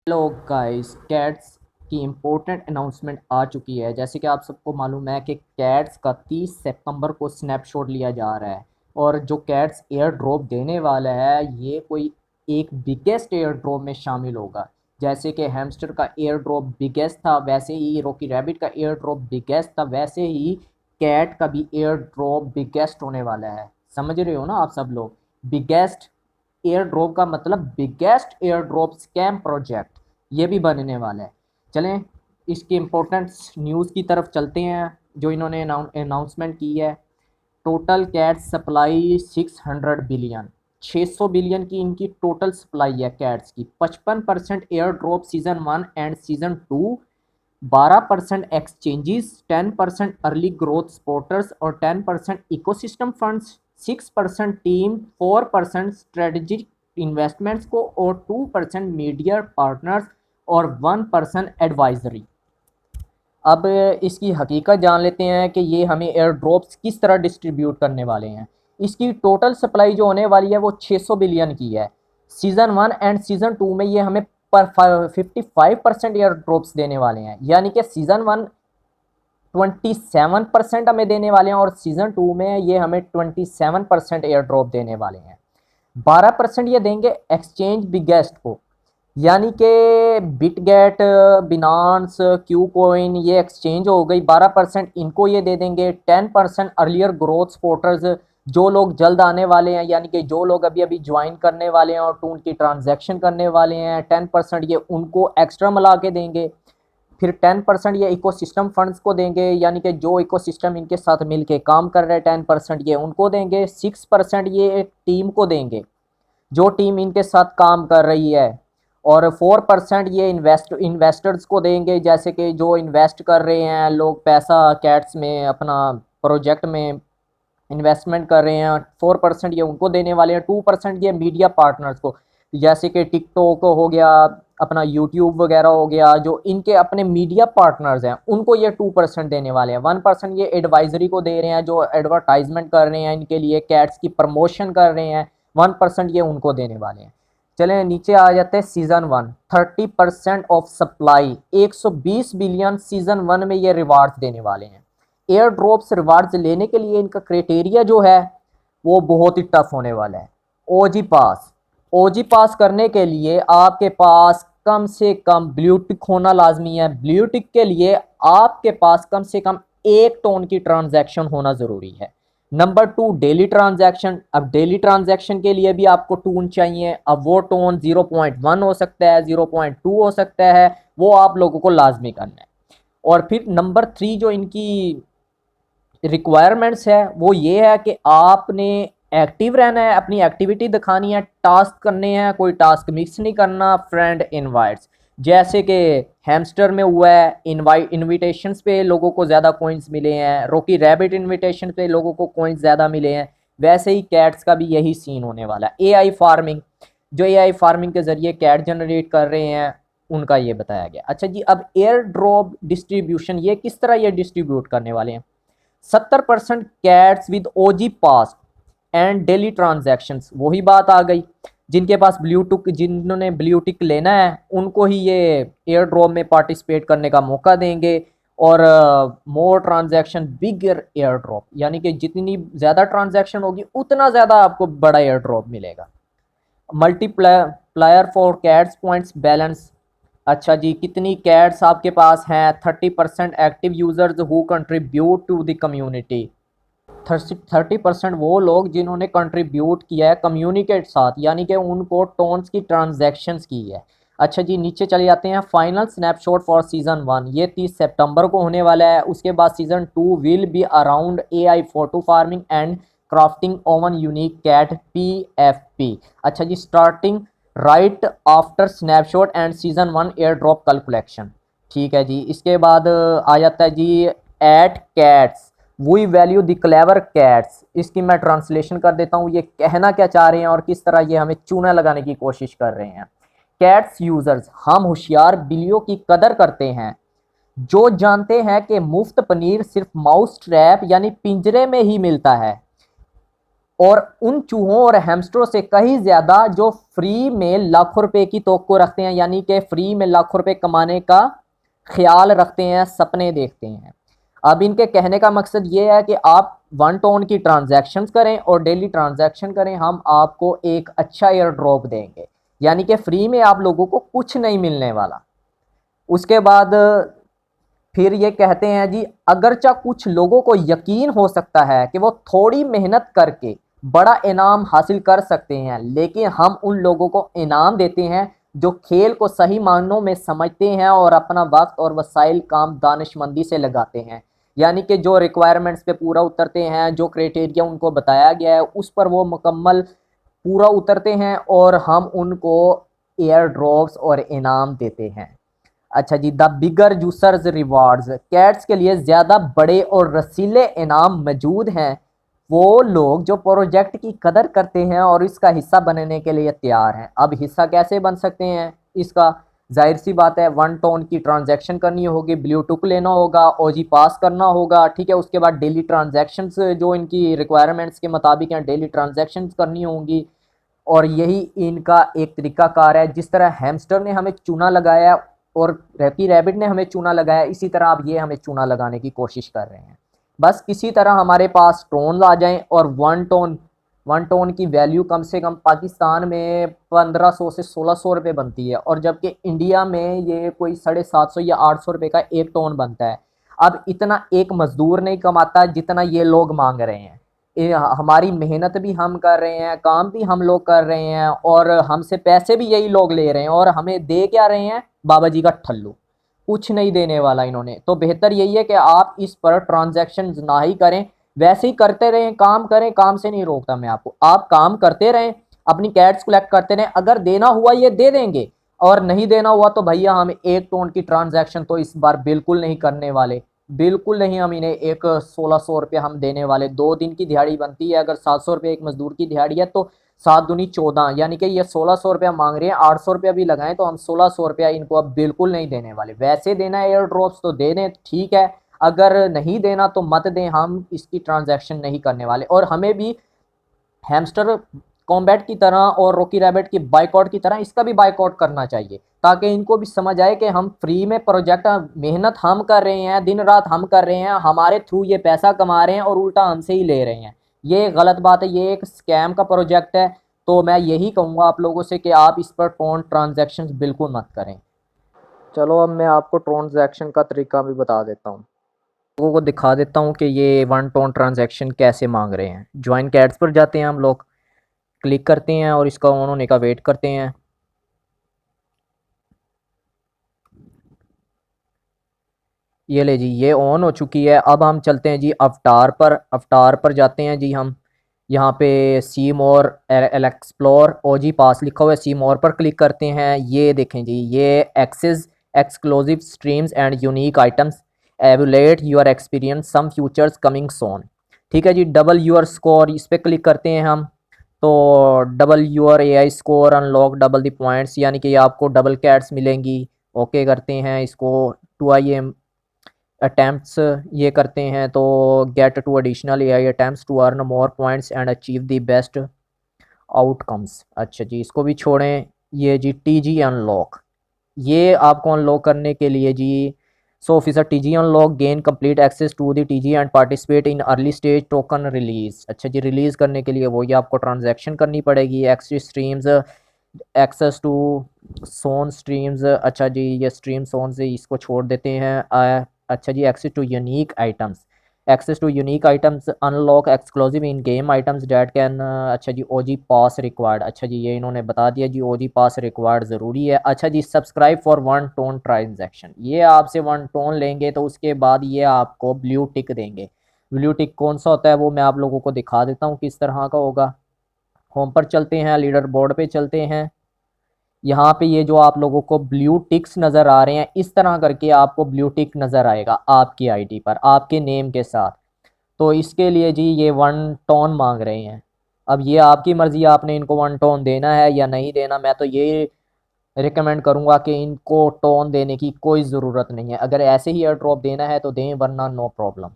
Hello guys, cats की important announcement आ चुकी है। जैसे कि आप सबको मालूम है कि कैट्स का 30 सितंबर को स्नैपशॉट लिया जा रहा है और जो कैट्स एयर ड्रॉप देने वाला है ये कोई एक बिगेस्ट एयर ड्रॉप में शामिल होगा। जैसे कि हैमस्टर का एयर ड्रॉप बिगेस्ट था, वैसे ही रॉकी रैबिट का एयर ड्रॉप बिगेस्ट था, वैसे ही कैट का भी एयर ड्रॉप बिगेस्ट होने वाला है। समझ रहे हो ना आप सब लोग? बिगेस्ट एयर ड्रॉप का मतलब biggest air drop scam project ये भी बनने वाला है। चलें इसकी इम्पोर्टेंट न्यूज़ की तरफ चलते हैं जो इन्होंने अनाउंसमेंट की है। Total cat supply 600 billion, 600 billion की इनकी टोटल सप्लाई है कैट्स की। 55% airdrop season 1 and season 2, 12% exchanges, 10% early growth supporters और 10% ecosystem funds, 6% team, 4% strategic investments को और 2% मीडिया पार्टनर्स और 1% एडवाइजरी। अब इसकी हकीकत जान लेते हैं कि ये हमें एयर ड्रॉप्स किस तरह डिस्ट्रीब्यूट करने वाले हैं। इसकी टोटल सप्लाई जो होने वाली है वो 600 बिलियन की है। सीज़न 1 एंड सीज़न 2 में ये हमें पर 55% एयर ड्रॉप्स देने वाले हैं, यानी कि सीज़न 1 27% हमें देने वाले हैं और सीज़न 2 में ये हमें 27% एयर ड्रॉप देने वाले हैं। 12% ये देंगे एक्सचेंज बिगेस्ट को, यानी कि बिटगेट, बिनांस, क्यू कोइन ये एक्सचेंज हो गई। 12% इनको ये दे देंगे। 10% अर्लियर ग्रोथ सपोर्टर्स, जो लोग जल्द आने वाले हैं, यानी कि जो लोग अभी अभी ज्वाइन करने वाले हैं और टून की ट्रांजैक्शन करने वाले हैं, 10% ये उनको एक्स्ट्रा मिला के देंगे। फिर 10% ये इकोसिस्टम फंड्स को देंगे, यानी कि जो इकोसिस्टम इनके साथ मिलके काम कर रहे हैं 10% ये उनको देंगे। 6% ये टीम को देंगे जो टीम इनके साथ काम कर रही है, और 4% ये इन्वेस्टर्स को देंगे, जैसे कि जो इन्वेस्ट कर रहे हैं लोग पैसा कैट्स में, अपना प्रोजेक्ट में इन्वेस्टमेंट कर रहे हैं। 4% ये उनको देने वाले हैं। 2% ये मीडिया पार्टनर्स को, जैसे कि टिकटॉक हो गया, अपना यूट्यूब वगैरह हो गया, जो इनके अपने मीडिया पार्टनर्स हैं उनको ये 2% देने वाले हैं। 1% ये एडवाइजरी को दे रहे हैं, जो एडवर्टाइजमेंट कर रहे हैं इनके लिए, कैट्स की प्रमोशन कर रहे हैं। 1% ये उनको देने वाले हैं। चलें नीचे आ जाते हैं। Season 1 30% of supply, 120 billion season 1 में ये रिवार्ड्स देने वाले हैं। एयर ड्रॉप्स रिवार्ड्स लेने के लिए इनका क्राइटेरिया जो है वो बहुत ही टफ होने वाला है। ओजी पास, ओजी पास करने के लिए आपके पास कम से कम ब्लू टिक होना लाजमी है। ब्लू टिक के लिए आपके पास कम से कम 1 टोन की ट्रांजैक्शन होना ज़रूरी है। Number 2, daily transaction. अब डेली ट्रांजैक्शन के लिए भी आपको टोन चाहिए। अब वो टोन 0.1 हो सकता है, 0.2 हो सकता है, वो आप लोगों को लाजमी करना है। और फिर नंबर 3 जो इनकी रिक्वायरमेंट्स है वो ये है कि आपने एक्टिव रहना है, अपनी एक्टिविटी दिखानी है, टास्क करने हैं, कोई टास्क मिक्स नहीं करना, फ्रेंड इनवाइट्स, जैसे कि हैमस्टर में हुआ है। इनविटेशंस पे लोगों को ज़्यादा कॉइन्स मिले हैं, रॉकी रैबिट इनविटेशन पे लोगों को कॉइन्स ज़्यादा मिले हैं, वैसे ही कैट्स का भी यही सीन होने वाला है। एआई फार्मिंग, जो एआई फार्मिंग के ज़रिए कैट जनरेट कर रहे हैं उनका ये बताया गया। अच्छा जी, अब एयर ड्रॉप डिस्ट्रीब्यूशन ये किस तरह ये डिस्ट्रीब्यूट करने वाले हैं। 70% cats with OG pass and daily transactions, वही बात आ गई। जिनके पास ब्लूटिक, जिन्होंने ब्लूटिक लेना है उनको ही ये एयर ड्रॉप में पार्टिसिपेट करने का मौका देंगे। और मोर ट्रांजैक्शन बिगर एयर ड्रॉप, यानी कि जितनी ज़्यादा ट्रांजैक्शन होगी उतना ज़्यादा आपको बड़ा एयर ड्रॉप मिलेगा। Multiplier for cats points balance. अच्छा जी, कितनी कैट्स आपके पास हैं। 30% active users who contribute to the community. 30% वो लोग जिन्होंने कंट्रीब्यूट किया है कम्युनिटी के साथ, यानी कि उनको टोन्स की ट्रांजैक्शंस की है। अच्छा जी, नीचे चले जाते हैं। फाइनल स्नैपशॉट फॉर सीजन 1 ये 30 सितंबर को होने वाला है। उसके बाद season 2 will be around AI photo farming and crafting own unique cat PFP. अच्छा जी, starting right after snapshot and season 1 airdrop कल कलेक्शन। ठीक है जी, इसके बाद आ जाता है जी at cats we value the clever cats. इसकी मैं ट्रांसलेशन कर देता हूँ, ये कहना क्या चाह रहे हैं और किस तरह ये हमें चूना लगाने की कोशिश कर रहे हैं। कैट्स यूजर्स, हम होशियार बिल्लियों की कदर करते हैं जो जानते हैं कि मुफ्त पनीर सिर्फ माउस ट्रैप यानी पिंजरे में ही मिलता है और उन चूहों और हैमस्टरों से कहीं ज़्यादा जो फ्री में लाखों रुपए की तवक्को रखते हैं, यानी कि फ्री में लाखों रुपए कमाने का ख्याल रखते हैं, सपने देखते हैं। अब इनके कहने का मकसद ये है कि आप 1 टोन की ट्रांजैक्शंस करें और डेली ट्रांजैक्शन करें, हम आपको एक अच्छा एयर ड्रॉप देंगे, यानी कि फ्री में आप लोगों को कुछ नहीं मिलने वाला। उसके बाद फिर ये कहते हैं जी, अगरचा कुछ लोगों को यकीन हो सकता है कि वो थोड़ी मेहनत करके बड़ा इनाम हासिल कर सकते हैं, लेकिन हम उन लोगों को इनाम देते हैं जो खेल को सही मायनों में समझते हैं और अपना वक्त और वसाइल काम दानिशमंदी से लगाते हैं, यानी कि जो रिक्वायरमेंट्स पे पूरा उतरते हैं, जो क्राइटेरिया उनको बताया गया है उस पर वो मुकम्मल पूरा उतरते हैं और हम उनको एयर ड्रॉप्स और इनाम देते हैं। अच्छा जी, the bigger juicier rewards, cats के लिए ज़्यादा बड़े और रसीले इनाम मौजूद हैं। वो लोग जो प्रोजेक्ट की कदर करते हैं और इसका हिस्सा बनने के लिए तैयार हैं। अब हिस्सा कैसे बन सकते हैं इसका? जाहिर सी बात है, 1 टोन की ट्रांजैक्शन करनी होगी, ब्लू टुक लेना होगा, ओजी पास करना होगा, ठीक है। उसके बाद डेली ट्रांजैक्शंस जो इनकी रिक्वायरमेंट्स के मुताबिक हैं, डेली ट्रांजैक्शंस करनी होंगी। और यही इनका एक तरीकाकार है। जिस तरह हैमस्टर ने हमें चूना लगाया और रैपी रैबिट ने हमें चूना लगाया, इसी तरह अब ये हमें चूना लगाने की कोशिश कर रहे हैं। बस किसी तरह हमारे पास टोन आ जाएं और 1 टोन की वैल्यू कम से कम पाकिस्तान में 1500 से 1600 रुपये बनती है, और जबकि इंडिया में ये कोई 750 या 800 रुपये का 1 टोन बनता है। अब इतना एक मजदूर नहीं कमाता जितना ये लोग मांग रहे हैं। हमारी मेहनत भी हम कर रहे हैं, काम भी हम लोग कर रहे हैं, और हमसे पैसे भी यही लोग ले रहे हैं, और हमें दे क्या रहे हैं? बाबा जी का ठल्लू, कुछ नहीं देने वाला इन्होंने। तो बेहतर यही है कि आप इस पर ट्रांजैक्शन ना ही करें, वैसे ही करते रहें, काम करें, काम से नहीं रोकता मैं आपको। आप काम करते रहें, अपनी कैट्स कलेक्ट करते रहें, अगर देना हुआ ये दे देंगे, और नहीं देना हुआ तो भैया हम 1 टोन की ट्रांजैक्शन तो इस बार बिल्कुल नहीं करने वाले, बिल्कुल नहीं। हम इन्हें एक 1600 रुपये हम देने वाले, 2 दिन की दिहाड़ी बनती है, अगर 700 रुपये एक मजदूर की दिहाड़ी है तो 7 दूनी 14, यानी कि ये 1600 रुपया मांग रहे हैं, 800 रुपया भी लगाएं तो हम 1600 रुपया इनको अब बिल्कुल नहीं देने वाले। वैसे देना है एयर ड्रॉप्स तो दे दें, ठीक है, अगर नहीं देना तो मत दें, हम इसकी ट्रांजैक्शन नहीं करने वाले। और हमें भी हैमस्टर कॉम्बैट की तरह और रॉकी रैबिट की बाइकआउट की तरह इसका भी बाइकआउट करना चाहिए, ताकि इनको भी समझ आए कि हम फ्री में प्रोजेक्ट, मेहनत हम कर रहे हैं, दिन रात हम कर रहे हैं, हमारे थ्रू ये पैसा कमा रहे हैं और उल्टा हमसे ही ले रहे हैं। ये गलत बात है, ये एक स्कैम का प्रोजेक्ट है। तो मैं यही कहूँगा आप लोगों से कि आप इस पर टोन ट्रांजैक्शन बिल्कुल मत करें। चलो अब मैं आपको ट्रांजैक्शन का तरीका भी बता देता हूँ, लोगों को दिखा देता हूँ कि ये 1 टोन ट्रांजैक्शन कैसे मांग रहे हैं। ज्वाइन कैट्स पर जाते हैं हम लोग, क्लिक करते हैं और इसका ऑन होने का वेट करते हैं। ये ले जी, ये ऑन हो चुकी है। अब हम चलते हैं जी अवतार पर, अवतार पर जाते हैं जी हम। यहाँ पे सी मोर एक्सप्लोर ओजी पास लिखा हुआ है, सी मोर पर क्लिक करते हैं। ये देखें जी, ये access exclusive streams and unique items, elevate your experience, some futures coming soon. ठीक है जी, डबल यूर स्कोर, इस पर क्लिक करते हैं हम। तो double your AI score, unlock double the points, यानी कि आपको डबल कैट्स मिलेंगी। ओके करते हैं इसको। 2 IM अटैम्प्ट्स ये करते हैं, तो get to additional AI attempts to earn more points and achieve the best outcomes. अच्छा जी, इसको भी छोड़ें। ये जी टीजी अनलॉक, ये आपको अनलॉक करने के लिए जी 100% TG unlock, gain complete access to the TG and participate in early stage token release. अच्छा जी, रिलीज़ करने के लिए वो ये आपको ट्रांजैक्शन करनी पड़ेगी। Access streams, access to zone streams, अच्छा जी ये स्ट्रीम सोन से इसको छोड़ देते हैं। अच्छा जी, access to unique items, access to unique items, unlock exclusive in game items that can, अच्छा जी ओजी पास रिक्वायर्ड। अच्छा जी, ये इन्होंने बता दिया जी, ओजी पास रिक्वायर्ड ज़रूरी है। अच्छा जी, सब्सक्राइब फॉर 1 टोन ट्रांजैक्शन, ये आपसे 1 टोन लेंगे तो उसके बाद ये आपको ब्लू टिक देंगे। ब्लू टिक कौन सा होता है वो मैं आप लोगों को दिखा देता हूँ किस तरह का होगा। होम पर चलते हैं, लीडर बोर्ड पे चलते हैं। यहाँ पे ये जो आप लोगों को ब्लू टिक्स नज़र आ रहे हैं, इस तरह करके आपको ब्लू टिक नज़र आएगा आपकी आईडी पर आपके नेम के साथ। तो इसके लिए जी ये 1 टोन मांग रहे हैं। अब ये आपकी मर्ज़ी, आपने इनको 1 टोन देना है या नहीं देना। मैं तो ये रिकमेंड करूँगा कि इनको टोन देने की कोई ज़रूरत नहीं है, अगर ऐसे ही एयर ड्रॉप देना है तो दें, वरना नो प्रॉब्लम।